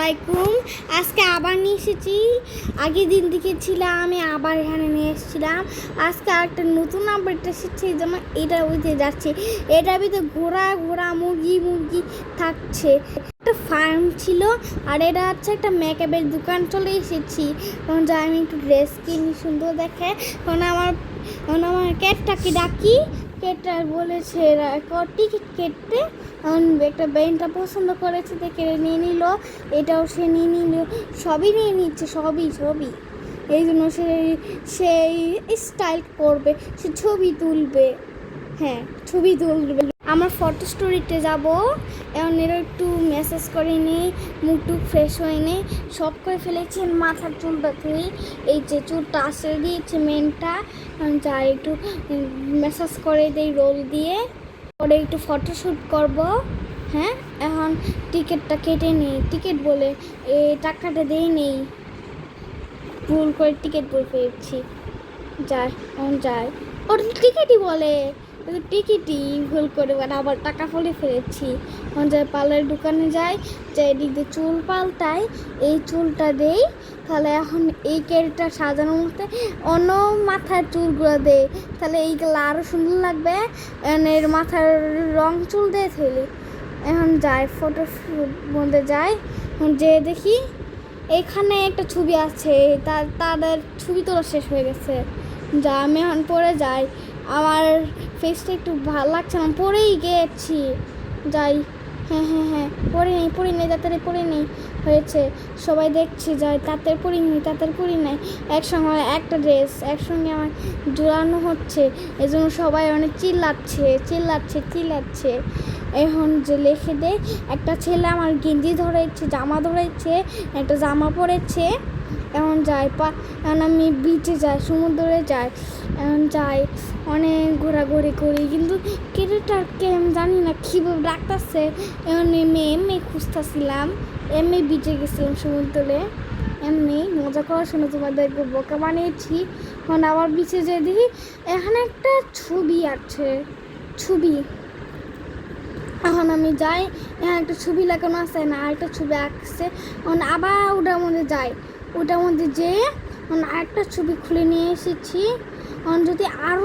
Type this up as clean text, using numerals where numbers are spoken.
আলাইকুম। আজকে আবার নিয়ে এসেছি। আগের দিন দেখেছিলাম আমি আবার এখানে নিয়ে এসেছিলাম। আজকে একটা নতুন আপডেট এসেছে, যেমন এটা ওইতে যাচ্ছে। এটার ভিতরে ঘোড়া মুরগি থাকছে। একটা ফার্ম ছিল, আর এটা হচ্ছে একটা মেকআপের দোকান। চলে এসেছি তখন যাই আমি একটু ড্রেস কিনি সুন্দর দেখে। তখন আমার ক্যাটটাকে ডাকি। কেটে বলেছে টিকিট কেটে একটা ব্যান্ডটা পছন্দ করেছে, দেখে নিয়ে নিল। এটাও সে নিয়ে নিল, সবই নিয়ে নিচ্ছে, সবই এই জন্য সেই স্টাইল করবে, সে ছবি তুলবে। হ্যাঁ, ছবি তুলবে। আমার ফটো স্টোরিতে যাব। এখন এরা একটু মেসেজ করে নিই, মুখটুক ফ্রেশ হয়ে নেই, সব করে ফেলেছি। মাথার চুলটা তুই এই যে চুলটা আসলে দিয়েছে মেনটা, যাই একটু মেসেজ করে দেই রোল দিয়ে, পরে একটু ফটোশ্যুট করব। হ্যাঁ, এখন টিকিটটা কেটে নিই। টিকিট বলে এই টাকাটা দিয়ে নেই, ভুল করে টিকিট বলে ফেলেছি। যাই ওটা টিকিটই বলে, টিকিটই ভুল করে আবার টাকা ফলে ফেলেছি। যাই পার্লারের দোকানে যাই, এদিক দিয়ে চুল পাল্টাই, এই চুলটা দেই। তাহলে এখন এই কেটটা সাজানোর মধ্যে অন্য মাথার চুলগুলো দেয়, তাহলে এইগুলো আরও সুন্দর লাগবে। এর মাথার রং চুল দিয়ে ফেলি। এখন যাই ফটো মধ্যে যাই, যে দেখি এখানে একটা ছবি আছে, তাদের ছবি তোলা শেষ হয়ে গেছে। যা আমি এখন পরে যাই, আমার ফেসটা একটু ভালো লাগছে না, পরেই গেছি। যাই, হ্যাঁ পরে নেই তাড়াতাড়ি পরে নেই হয়েছে, সবাই দেখছি। যাই তাড়াতাড়ি পরি নেই একসঙ্গে একটা ড্রেস একসঙ্গে আমার জোড়ানো হচ্ছে, এজন্য সবাই অনেক চিল্লাচ্ছে। এখন যে লিখে দেয়, একটা ছেলে আমার গেঞ্জি ধরেছে, জামা ধরেছে, একটা জামা পরেছে। এখন এখন আমি বিচে যাই, সমুদ্রে যাই। এখন যাই, অনেক ঘোরাঘুরি করি, কিন্তু কেটেটাকে আমি জানি না কীভাবে ডাকতেছে। এখন এমনি খুঁজতেছিলাম, এমনি বিচে গেছিলাম সমুদ্রে, এমনি মজা করার জন্য তোমাদেরকে বোকা বানিয়েছি। এখন আবার বিচে যেয়ে দেখি এখানে একটা ছবি আছে, এখন আমি যাই, এখানে একটা ছবি লাগানো আছে না, আরেকটা ছবি আঁকছে। আবার ওটার মধ্যে যাই, যেয়ে আরেকটা ছবি খুলে নিয়ে এসেছি। যদি আরও